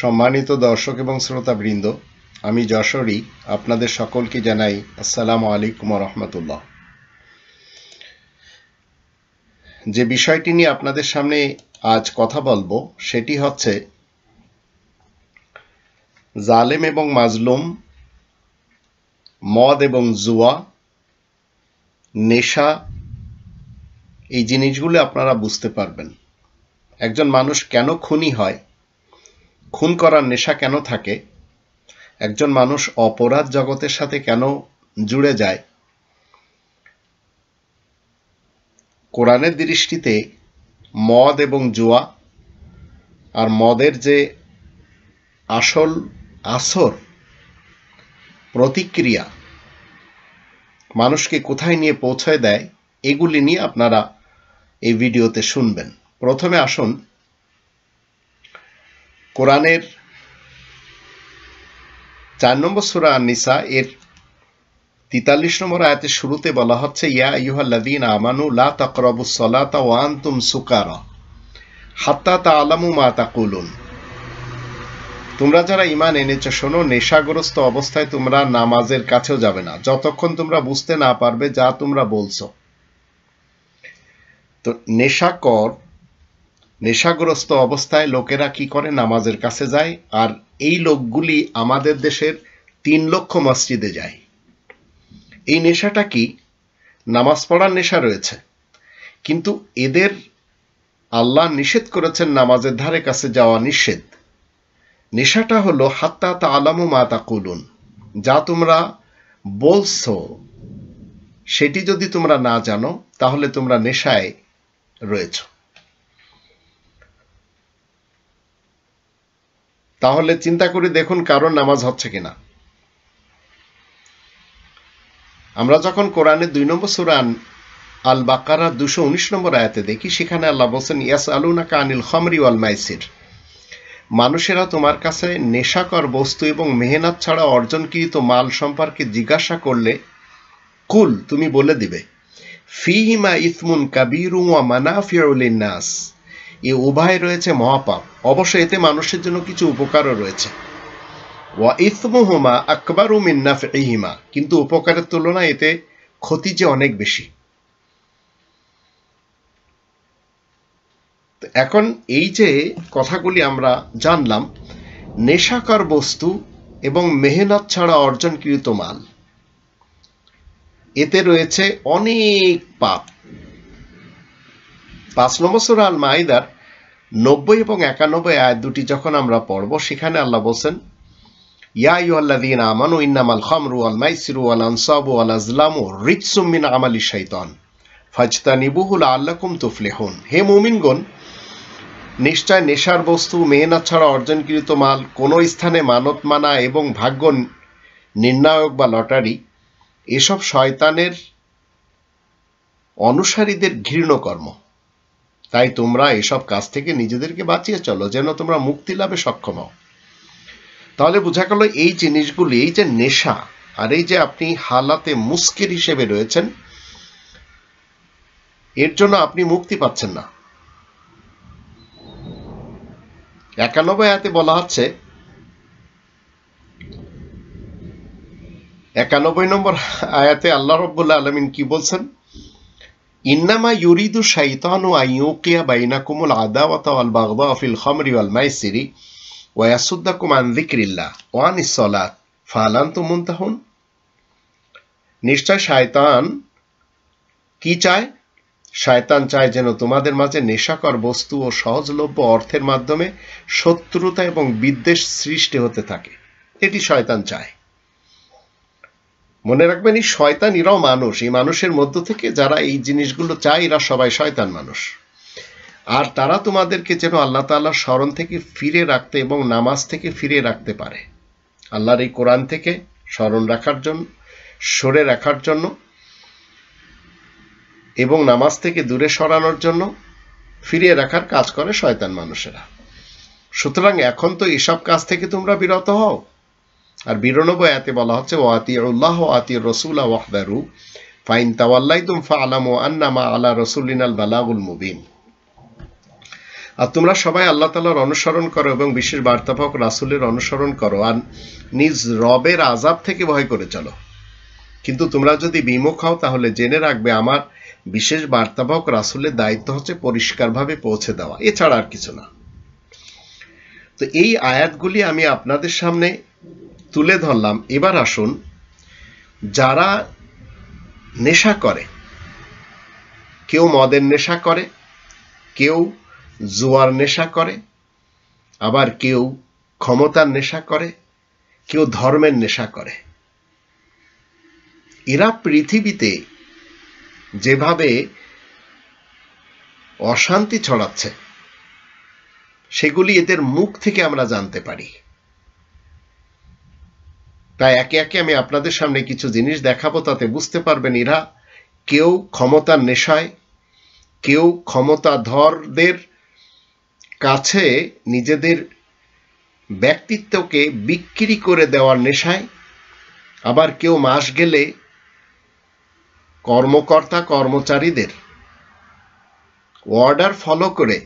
সম্মানিত দর্শক এবং শ্রোতাবৃন্দ, আমি যশোরী আপনাদের সকলকে জানাই আসসালামু আলাইকুম ওয়া রাহমাতুল্লাহ। যে বিষয়টি নিয়ে আপনাদের সামনে আজ কথা বলবো সেটি হচ্ছে জালেম এবং মাজলুম, মদ এবং জুয়া, নেশা, এই জিনিসগুলো আপনারা বুঝতে পারবেন। একজন মানুষ কেন খুনি হয়, খুন করার নেশা কেন থাকে, একজন মানুষ অপরাধ জগতের সাথে কেন জুড়ে যায়। কোরআনের দৃষ্টিতে মদ এবং জুয়া আর মদের যে আসল আসর প্রতিক্রিয়া মানুষকে কোথায় নিয়ে পৌঁছায় দেয়, এগুলি নিয়ে আপনারা এই ভিডিওতে শুনবেন। প্রথমে আসুন কোরআনের 4 নম্বর সূরা আন-নিসা এর 43 নম্বর আয়াতের শুরুতে বলা হচ্ছে, ইয়া আইয়ুহাল্লাযীনা আমানু লা তাকরাবুস সালাতা ওয়া আনতুম সুকারা হাত্তা তা'লামু মা তাকুলুন। তোমরা যারা ঈমান এনেছো শোনো, নেশাগ্রস্ত অবস্থায় তোমরা নামাজের কাছেও যাবে না যতক্ষণ তোমরা বুঝতে না পারবে যা তোমরা বলছো। তো নেশাগ্রস্ত অবস্থায় লোকেরা কি করে? নামাজের কাছে যায়। আর এই লোকগুলি আমাদের দেশের 3 লক্ষ মসজিদে যায়। এই নেশাটা কি? নামাজ পড়ার নেশা রয়েছে, কিন্তু এদের আল্লাহ নিষেধ করেছেন নামাজের ধারে কাছে যাওয়া নিষেধ। নেশাটা হলো হাত্তা তা'লামু মা তাকুলুন, যা তোমরা বলছো সেটি যদি তোমরা না জানো তাহলে তোমরা নেশায় রয়েছো। তাহলে চিন্তা করে দেখুন কারণ নামাজ হচ্ছে কিনা। আমরা যখন কোরআনের 2 নম্বর সূরা আল বাকারা 219 নম্বর আয়াতে দেখি, সেখানে আল্লাহ বলেন, ইয়াসআলুনাকা আনিল খামরি ওয়াল মাইসির, মানুষেরা তোমার কাছে নেশাকর বস্তু এবং মেহনত ছাড়া অর্জনকৃত মাল সম্পর্কে জিজ্ঞাসা করলে কুল, তুমি বলে দিবে, ফিহিমা ইসমুন কাবীরুন ওয়া মানাফিউ লিন-নাস, এই উভয় রয়েছে মহাপাপ, অবশ্য এতে মানুষের জন্য কিছু উপকারও রয়েছে। ওয়া ইসমুহুমা আকবারু মিন নাফইহিমা, কিন্তু উপকারের তুলনায় এতে ক্ষতি যে অনেক বেশি। এখন এই যে কথাগুলি আমরা জানলাম, নেশাকর বস্তু এবং মেহনত ছাড়া অর্জনকৃত মাল, এতে রয়েছে অনেক পাপ। 5 নম্বর সূরা আল মাইদার 90 এবং 91 আয়াত দুটি যখন আমরা পড়ব, সেখানে আল্লাহ বলেন, ইয়া আইয়ুহাল্লাযীনা আমানু ইন্নামাল খামরু ওয়াল মাইসিরু ওয়াল আনসাবু ওয়াল আজলামু রিজসুম মিন আমালিশ শাইতান ফাজতানিবুহু লাআল্লাকুম তুফলিহুন। হে মুমিনগণ, নিশ্চয় নেশার বস্তু, মেহনত ছাড়া অর্জনকৃত মাল, কোনো স্থানে মানত মানা এবং ভাগ্য নির্ণায়ক বা লটারি, এসব শয়তানের অনুসারীদের ঘৃণ্য কর্ম। তাই তোমরা এসব কাজ থেকে নিজেদেরকে বাঁচিয়ে চলো, যেন তোমরা মুক্তি লাভে সক্ষম হও। তাহলে বোঝা গেল এই জিনিসগুলি, এই যে নেশা আর এই যে আপনি হালাতে মুস্কির হিসেবে রয়েছেন, এর জন্য আপনি মুক্তি পাচ্ছেন না। 91 আয়াতে বলা হচ্ছে, 91 নম্বর আয়াতে আল্লাহ রাব্বুল আলামিন কি বলছেন, ইন্নামা ইউরিদু শাইতানু আইয়ুকিয়া বাইনাকুমুল আদাওয়াতা ওয়াল বাগদা ফিল খামরি ওয়াল মাইসিরি ওয়া ইয়াসুদ্দাকুম আন যিকরিল্লাহ ওয়া আনিস সালাত ফাহাল আনতুম মুনতাহুন। নিশ্চয় শয়তান কি চায়? শয়তান চায় যেন তোমাদের মাঝে নেশাকর বস্তু ও সহজলভ্য অর্থের মাধ্যমে শত্রুতা এবং বিদ্বেষ সৃষ্টি হতে থাকে। এটি শয়তান চায়। মনে রাখবেন, এই শয়তান এরাও মানুষ। এই মানুষের মধ্য থেকে যারা এই জিনিসগুলো চায়, এরা সবাই শয়তান মানুষ। আর তারা তোমাদেরকে যেন আল্লাহ তাআলার স্মরণ থেকে ফিরে রাখতে এবং নামাজ থেকে ফিরে রাখতে পারে, আল্লাহর এই কোরআন থেকে স্মরণ রাখার জন্য, সরে রাখার জন্য এবং নামাজ থেকে দূরে সরানোর জন্য ফিরিয়ে রাখার কাজ করে শয়তান মানুষেরা। সুতরাং এখন তো এসব কাজ থেকে তোমরা বিরত হও। আর 92 আয়াতে বলা হচ্ছে, ওয়া আতিউল্লাহ ওয়া আতিউর রাসূলা ওয়াহদারু ফাইন তাওয়াল্লাইতুম ফাআলামু আন্নামা আলা রাসূলিনাল বালাগুল মুবিন। আর তোমরা সবাই আল্লাহ তাআলার অনুসরণ করো এবং বিশেষ বার্তাবাহক রাসূলের অনুসরণ করো আর নিজ রবের আযাব থেকে ভয় করে চলো। কিন্তু তোমরা যদি বিমুখ হও তাহলে জেনে রাখবে আমার বিশেষ বার্তাবাহক রাসূলের দায়িত্ব হচ্ছে পরিষ্কারভাবে পৌঁছে দেওয়া, এছাড়া আর কিছু না। তো এই আয়াতগুলি আমি আপনাদের সামনে তুলে ধরলাম। এবার আসুন, যারা নেশা করে, কেউ মদের নেশা করে, কেউ জুয়ার নেশা করে, আবার কেউ ক্ষমতার নেশা করে, কেউ ধর্মের নেশা করে। এরা পৃথিবীতে যেভাবে অশান্তি ছড়াচ্ছে সেগুলি এদের মুখ থেকে আমরা জানতে পারি। তাই একে একে আমি আপনাদের সামনে কিছু জিনিস দেখাবো, তাতে বুঝতে পারবেন এরা কেউ ক্ষমতার নেশায়, কেউ ক্ষমতাধরদের কাছে নিজেদের ব্যক্তিত্বকে বিক্রি করে দেওয়ার নেশায়, আবার কেউ মাস গেলে কর্মকর্তা কর্মচারীদের অর্ডার ফলো করে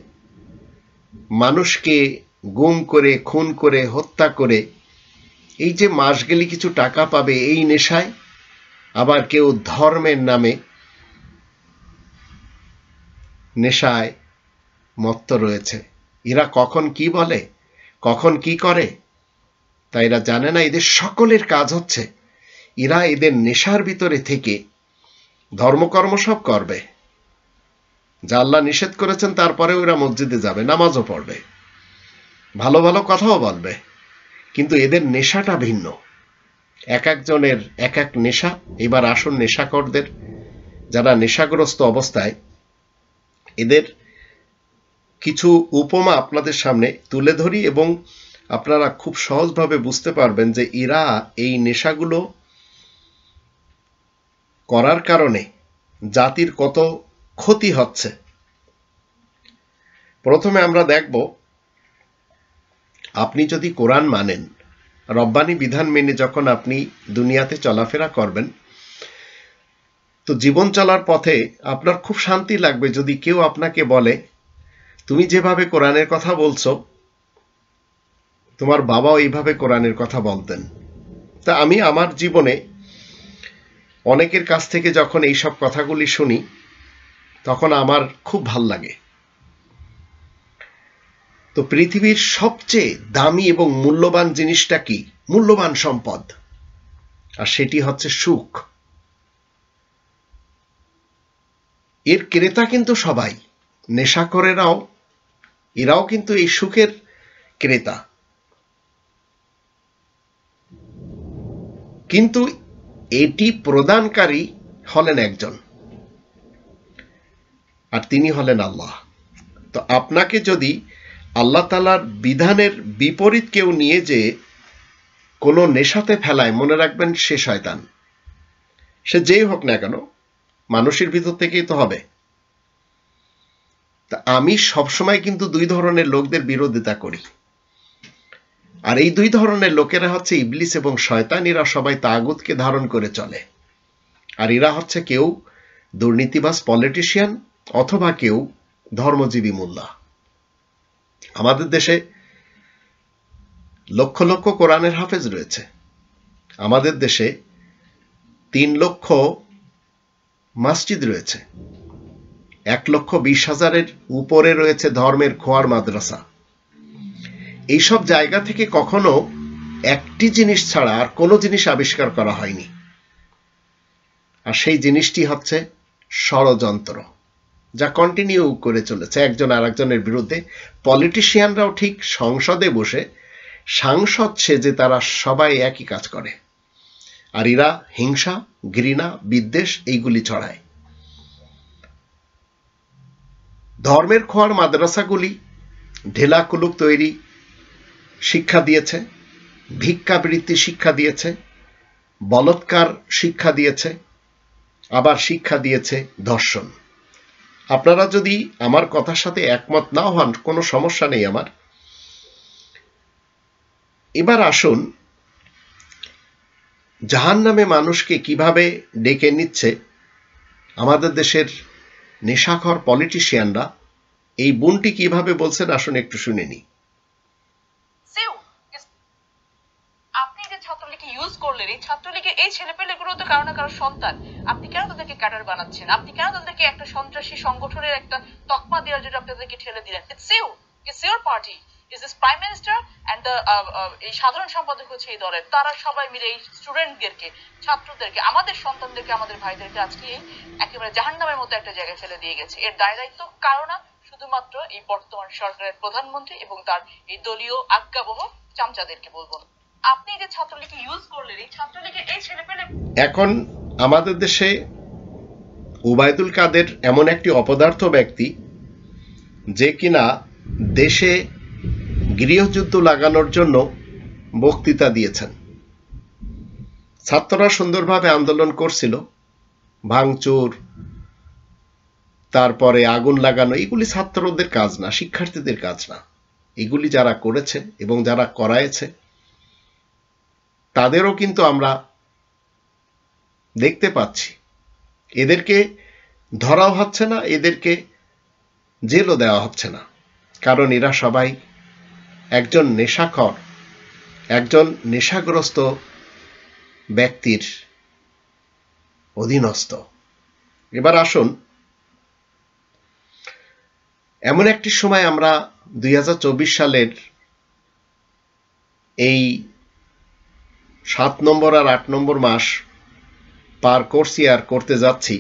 মানুষকে গুম করে, খুন করে, হত্যা করে এই যে মাস গেলে কিছু টাকা পাবে এই নেশায়, আবার কেউ ধর্মের নামে নেশায় মত্ত রয়েছে। এরা কখন কি বলে, কখন কি করে তা এরা জানে না। এদের সকলের কাজ হচ্ছে এরা এদের নেশার ভিতরে থেকে ধর্মকর্ম সব করবে, যা আল্লাহ নিষেধ করেছেন তারপরেও এরা মসজিদে যাবে, নামাজও পড়বে, ভালো ভালো কথাও বলবে, কিন্তু এদের নেশাটা ভিন্ন। এক একজনের এক এক নেশা। এবার আসুন নেশাখোরদের, যারা নেশাগ্রস্ত অবস্থায়, এদের কিছু উপমা আপনাদের সামনে তুলে ধরি এবং আপনারা খুব সহজভাবে বুঝতে পারবেন যে এরা এই নেশাগুলো করার কারণে জাতির কত ক্ষতি হচ্ছে। প্রথমে আমরা দেখব, আপনি যদি কোরআন মানেন, রব্বানি বিধান মেনে যখন আপনি দুনিয়াতে চলাফেরা করবেন, তো জীবন চলার পথে আপনার খুব শান্তি লাগবে যদি কেউ আপনাকে বলে তুমি যেভাবে কোরআনের কথা বলছো তোমার বাবাও এইভাবে কোরআনের কথা বলতেন। তা আমি আমার জীবনে অনেকের কাছ থেকে যখন এইসব কথাগুলি শুনি তখন আমার খুব ভাল লাগে। তো পৃথিবীর সবচেয়ে দামি এবং মূল্যবান জিনিসটা কি? মূল্যবান সম্পদ, আর সেটি হচ্ছে সুখ। এর ক্রেতা কিন্তু সবাই, নেশাখোরেরাও, এরাও কিন্তু এই সুখের ক্রেতা। কিন্তু এটি প্রদানকারী হলেন একজন, আর তিনি হলেন আল্লাহ। তো আপনাকে যদি আল্লাহ তাআলার বিধানের বিপরীত কেউ নিয়ে যে কোনো নেশাতে ফেলায়, মনে রাখবেন সে শয়তান। সে যেই হোক না কেন, মানুষের ভিতর থেকেই তো হবে। তা আমি সবসময় কিন্তু দুই ধরনের লোকদের বিরোধিতা করি, আর এই দুই ধরনের লোকেরা হচ্ছে ইবলিস এবং শয়তান। এরা সবাই তাগুতকে ধারণ করে চলে, আর এরা হচ্ছে কেউ দুর্নীতিবাজ পলিটিশিয়ান অথবা কেউ ধর্মজীবী মোল্লা। আমাদের দেশে লক্ষ লক্ষ কোরআনের হাফেজ রয়েছে। আমাদের দেশে 3 লক্ষ মসজিদ রয়েছে, 1,20,000-এর উপরে রয়েছে ধর্মের খোয়ার মাদ্রাসা। এইসব জায়গা থেকে কখনো একটি জিনিস ছাড়া আর কোনো জিনিস আবিষ্কার করা হয়নি, আর সেই জিনিসটি হচ্ছে ষড়যন্ত্র, যা কন্টিনিউ করে চলেছে একজন আরেকজনের বিরুদ্ধে। পলিটিশিয়ানরাও ঠিক সংসদে বসে সাংসদ সেজে তারা সবাই একই কাজ করে, আর এরা হিংসা, ঘৃণা, বিদ্বেষ এইগুলি ছড়ায়। ধর্মের খোয়ার মাদ্রাসাগুলি ঢেলাকুলুক তৈরি শিক্ষা দিয়েছে, ভিক্ষাবৃত্তি শিক্ষা দিয়েছে, বলৎকার শিক্ষা দিয়েছে, আবার শিক্ষা দিয়েছে ধর্ষণ। আপনারা যদি আমার কথার সাথে একমত না হন কোনো সমস্যা নেই আমার। এবার আসুন, জাহান্নামে মানুষকে কিভাবে ডেকে নিচ্ছে আমাদের দেশের নেশাখোর পলিটিশিয়ানরা, এই বোনটি কিভাবে বলছেন আসুন একটু শুনে নি। আপনি যে ছাত্রলীগকে ইউজ করলেন, এই ছাত্রলীগের এই ছেলেপেলেগুলো তো কারো না কারো সন্তান, আপনি কেন তাদেরকে ক্যাডার বানাচ্ছেন? আপনি কেন তাদেরকে একটা সন্ত্রাসী সংগঠনের একটা তকমা দেওয়ার জন্য আপনাদেরকে ঠেলে দিলেন? It's your party, is this prime minister and the এই সাধারণ সম্পাদক হচ্ছে এই দলের, তারা সবাই মিলে এই স্টুডেন্টদেরকে, ছাত্রদেরকে, আমাদের সন্তানদেরকে, আমাদের ভাইদেরকে আজকে এই একেবারে জাহান্নামের মতো একটা জায়গায় ফেলে দিয়ে গেছে। এর দায় দায়িত্ব কারো না, শুধুমাত্র এই বর্তমান সরকারের প্রধানমন্ত্রী এবং তার এই দলীয় আজ্ঞাবহ চামচাদেরকে বলবো। আপনি যে ছাত্রলীগকে ইউজ করলেন, এই ছাত্রলীগের এই ছেলেপেলে। এখন আমাদের দেশে উবাইদুল কাদের এমন একটি অপদার্থ ব্যক্তি যে কিনা দেশে গৃহযুদ্ধ লাগানোর জন্য বক্তৃতা দিয়েছেন। ছাত্ররা সুন্দরভাবে আন্দোলন করছিল, ভাঙচুর, তারপরে আগুন লাগানো, এগুলি ছাত্রদের কাজ না, শিক্ষার্থীদের কাজ না। এগুলি যারা করেছে এবং যারা করায়েছে তাদেরও কিন্তু আমরা দেখতে পাচ্ছি। এদেরকে ধরাও হচ্ছে না, এদেরকে জেলও দেওয়া হচ্ছে না, কারণ এরা সবাই একজন নেশাখর, একজন নেশাগ্রস্ত ব্যক্তির অধীনস্থ। এবার আসুন, এমন একটি সময় আমরা 2024 সালের এই 7 নম্বর আর 8 নম্বর মাস পার করছি আর করতে যাচ্ছি।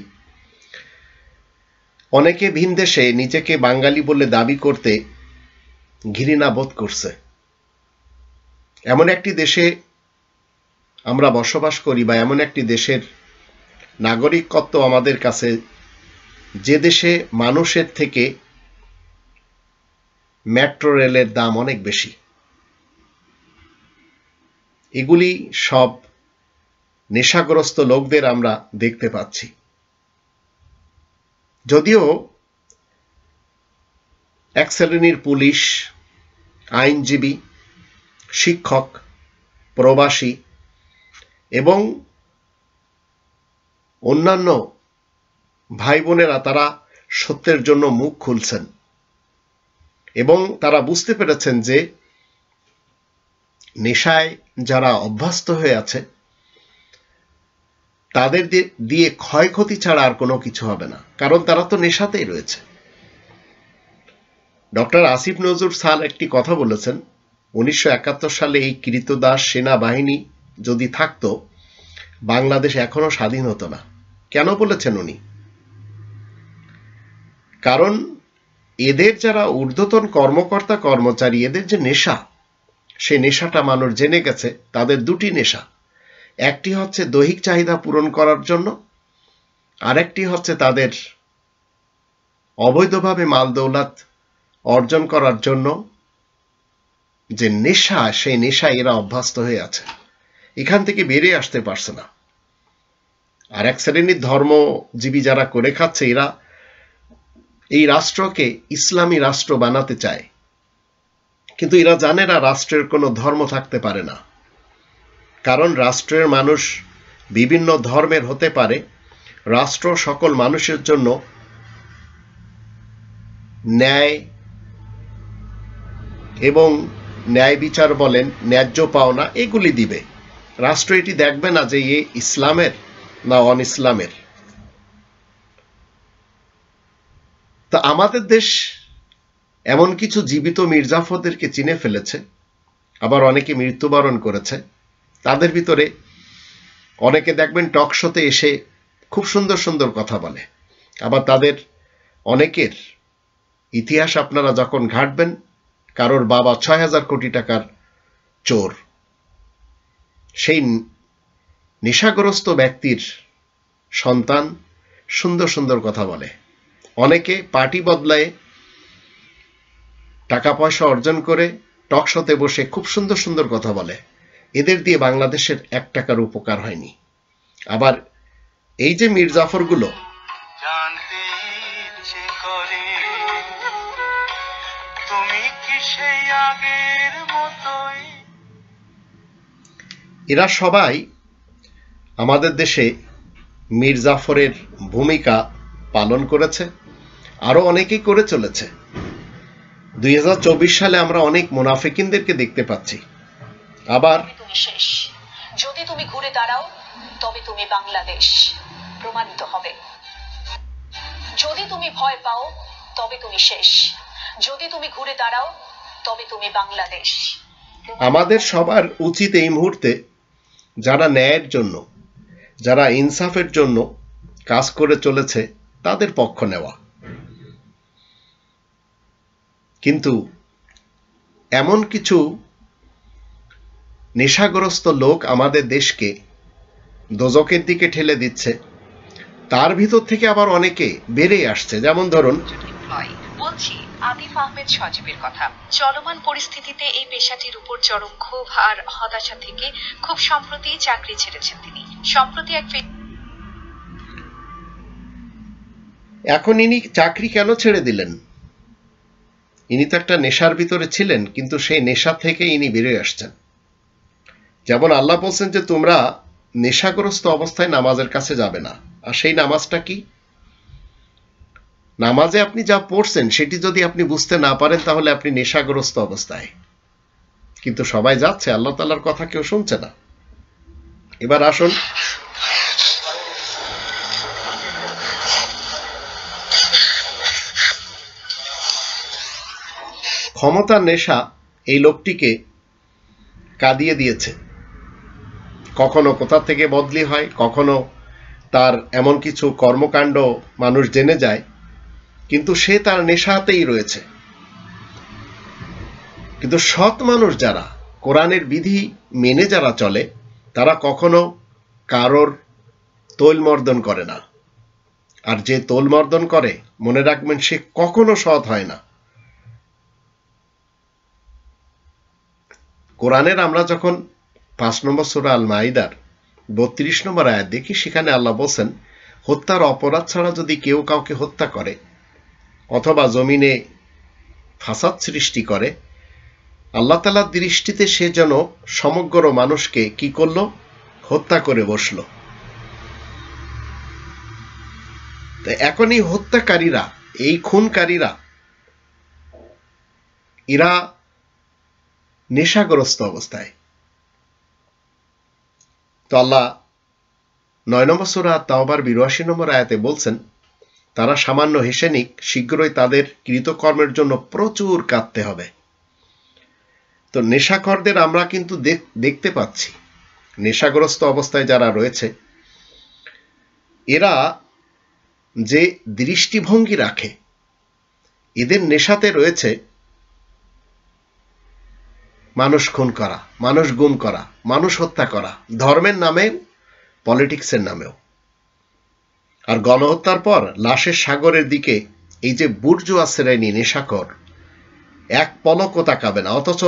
অনেকে ভিন দেশে নিজেকে বাঙালি বলে দাবি করতে ঘৃণা বোধ করছে। এমন একটি দেশে আমরা বসবাস করি, বা এমন একটি দেশের নাগরিকত্ব আমাদের কাছে, যে দেশে মানুষের থেকে মেট্রো রেলের দাম অনেক বেশি। এগুলি সব নেশাগ্রস্ত লোকদের আমরা দেখতে পাচ্ছি। যদিও এক শ্রেণীর পুলিশ, আইনজীবী, শিক্ষক, প্রবাসী এবং অন্যান্য ভাই বোনেরা তারা সত্যের জন্য মুখ খুলছেন এবং তারা বুঝতে পেরেছেন যে নেশায় যারা অভ্যস্ত হয়ে আছে তাদের দিয়ে ক্ষয়ক্ষতি ছাড়া আর কোনো কিছু হবে না, কারণ তারা তো নেশাতেই রয়েছে। ডক্টর আসিফ নজরুল স্যার একটি কথা বলেছেন, 1971 সালে এই কৃতদাস সেনাবাহিনী যদি থাকতো, বাংলাদেশ এখনো স্বাধীন হতো না। কেন বলেছেন উনি? কারণ এদের যারা ঊর্ধ্বতন কর্মকর্তা কর্মচারী, এদের যে নেশা, সেই নেশাটা মানুষ জেনে গেছে। তাদের দুটি নেশা, একটি হচ্ছে দৈহিক চাহিদা পূরণ করার জন্য, আরেকটি হচ্ছে তাদের অবৈধভাবে মাল দৌলত অর্জন করার জন্য যে নেশা, সেই নেশায় এরা অভ্যস্ত হয়ে আছে, এখান থেকে বেরিয়ে আসতে পারছে না। আর এক শ্রেণীর ধর্মজীবী যারা করে খাচ্ছে, এরা এই রাষ্ট্রকে ইসলামী রাষ্ট্র বানাতে চায়, কিন্তু এরা জানে না রাষ্ট্রের কোনো ধর্ম থাকতে পারে না, কারণ রাষ্ট্রের মানুষ বিভিন্ন ধর্মের হতে পারে। রাষ্ট্র সকল মানুষের জন্য ন্যায় এবং ন্যায় বিচার বলেন, ন্যায্য পাওনা, এগুলি দিবে। রাষ্ট্র এটি দেখবে না যে এ ইসলামের না অন ইসলামের। তা আমাদের দেশ এমন কিছু জীবিত মির্জাফরদেরকে চিনে ফেলেছে, আবার অনেকে মৃত্যুবরণ করেছে। তাদের ভিতরে অনেকে দেখবেন টক শোতে এসে খুব সুন্দর সুন্দর কথা বলে, আবার তাদের অনেকের ইতিহাস আপনারা যখন ঘাঁটবেন, কারোর বাবা ৬,০০০ কোটি টাকার চোর, সেই নেশাগ্রস্ত ব্যক্তির সন্তান সুন্দর সুন্দর কথা বলে। অনেকে পার্টি বদলায় টাকা পয়সা অর্জন করে টক শোতে বসে খুব সুন্দর সুন্দর কথা বলে। এদের দিয়ে বাংলাদেশের 1 টাকার উপকার হয়নি। আবার এই যে মির্জাফরগুলো, এরা সবাই আমাদের দেশে মির্জাফরের ভূমিকা পালন করেছে, আরো অনেকেই করে চলেছে। 2024 সালে আমরা অনেক মুনাফিকিনদেরকে দেখতে পাচ্ছি। আবার তুমি শেষ, যদি তুমি ঘুরে দাঁড়াও তবে তুমি বাংলাদেশ প্রমাণিত হবে। যদি তুমি ভয় পাও তবে তুমি শেষ, যদি তুমি ঘুরে দাঁড়াও তবে তুমি বাংলাদেশ। আমাদের সবার উচিত এই মুহূর্তে যারা ন্যায়ের জন্য, যারা ইনসাফের জন্য কাজ করে চলেছে তাদের পক্ষ নেওয়া। কিন্তু এমন কিছু নেশাগ্রস্ত লোক আমাদের দেশকে দোজকের দিকে ঠেলে দিচ্ছে, তার ভিতর থেকে আবার অনেকে বেড়ে আসছে। যেমন ধরুন, বলছি আতিফ আহমেদ সজীবের কথা। চলমান পরিস্থিতিতে এই পেশাটির উপর চরম ক্ষোভ আর হতাশা থেকে খুব সম্প্রতি চাকরি ছেড়েছেন তিনি। সম্প্রতি এখন ইনি চাকরি কেন ছেড়ে দিলেন? ইনি তো একটা নেশার ভিতরে ছিলেন, কিন্তু সেই নেশা থেকে ইনি বেরিয়ে আসছেন। যেমন আল্লাহ বলছেন যে তোমরা নেশাগ্রস্ত অবস্থায় নামাজের কাছে যাবে না। আর সেই নামাজটা কি? নামাজে আপনি যা পড়ছেন সেটি যদি আপনি বুঝতে না পারেন তাহলে আপনি নেশাগ্রস্ত অবস্থায়। কিন্তু সবাই যাচ্ছে, আল্লাহ তাআলার কথা কেউ শুনছে না। এবার আসুন, ক্ষমতার নেশা এই লোকটিকে কাঁদিয়ে দিয়েছে। কখনো কোথা থেকে বদলি হয়, কখনো তার এমন কিছু কর্মকাণ্ড মানুষ জেনে যায়, কিন্তু সে তার নেশাতেই রয়েছে। কিন্তু সৎ মানুষ যারা কোরআনের বিধি মেনে যারা চলে, তারা কখনো কারোর তৈলমর্দন করে না। আর যে তৈলমর্দন করে, মনে রাখবেন, সে কখনো সৎ হয় না। কোরআনের আমরা যখন 5 নম্বর সূরা আল মাইদার 32 নম্বর আয়াত দেখি, সেখানে আল্লাহ বলছেন, হত্যার অপরাধ ছাড়া যদি কেউ কাউকে হত্যা করে অথবা জমিনে ফাসাদ সৃষ্টি করে, আল্লাহ তাআলার দৃষ্টিতে সে যেন সমগ্র মানুষকে কি করলো? হত্যা করে বসলো। তো এখন এই হত্যাকারীরা, এই খুনকারীরা, এরা নেশাগ্রস্ত অবস্থায়। তো আল্লাহ 9 নম্বর সূরা তাওবার 82 নম্বর আয়াতে বলছেন, তারা সামান্য হেসে নিক, শীঘ্রই তাদের কৃতকর্মের জন্য প্রচুর কাঁদতে হবে। তো নেশাখোরদের আমরা কিন্তু দেখতে পাচ্ছি, নেশাগ্রস্ত অবস্থায় যারা রয়েছে, এরা যে দৃষ্টিভঙ্গি রাখে, এদের নেশাতে রয়েছে মানুষ খুন করা, মানুষ গুম করা, মানুষ হত্যা করা, ধর্মের নামে, পলিটিক্সের নামেও। আর গণহত্যার পর লাশের সাগরের দিকে এই যে বুর্জোয়া শ্রেণী নেশাখোর এক পলকও তাকাবে না। অথচ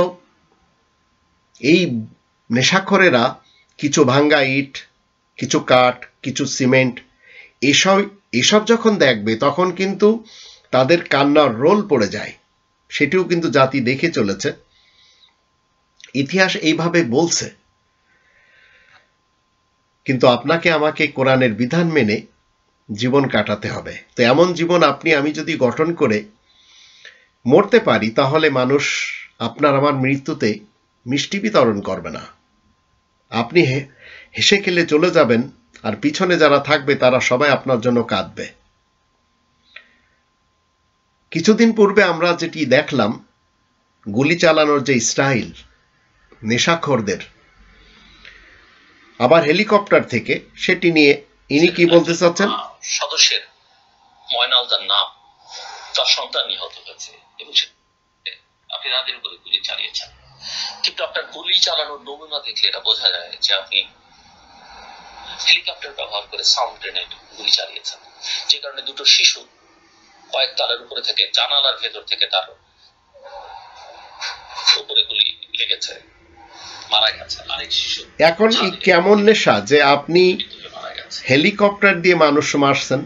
এই নেশাখোরেরা কিছু ভাঙ্গা ইট, কিছু কাঠ, কিছু সিমেন্ট, এসব যখন দেখবে তখন কিন্তু তাদের কান্নার রোল পড়ে যায়। সেটিও কিন্তু জাতি দেখে চলেছে, ইতিহাস এইভাবে বলছে। কিন্তু আপনাকে আমাকে কোরআনের বিধান মেনে জীবন কাটাতে হবে। তো এমন জীবন আপনি আমি যদি গঠন করে মরতে পারি, তাহলে মানুষ আপনার আমার মৃত্যুতে মিষ্টি বিতরণ করবে না। আপনি হেসে খেলে চলে যাবেন, আর পিছনে যারা থাকবে তারা সবাই আপনার জন্য কাঁদবে। কিছুদিন পূর্বে আমরা যেটি দেখলাম, গুলি চালানোর যে স্টাইল নেশাখোরদের, আবার হেলিকপ্টার থেকে, সেটি নিয়ে ইনি কি বলতে চাচ্ছেন? সদস্যের ময়নাল তার নাম, তার সন্তান নিহত হয়েছে এবং আপনি তাদের উপরে গুলি চালিয়েছেন। কিন্তু আপনার গুলি চালানোর নমুনা দেখলে এটা বোঝা যায় যে আপনি হেলিকপ্টার ব্যবহার করে সাউন্ড গ্রেনেড গুলি চালিয়েছেন, যে কারণে দুটো শিশু কয়েক তালের উপরে থেকে, জানালার ভেতর থেকে তার উপরে গুলি লেগেছে, মারা গেছে। আরেক শিশু। এখন কেমন নেশা যে আপনি হেলিকপ্টার দিয়ে মানুষ মারছেন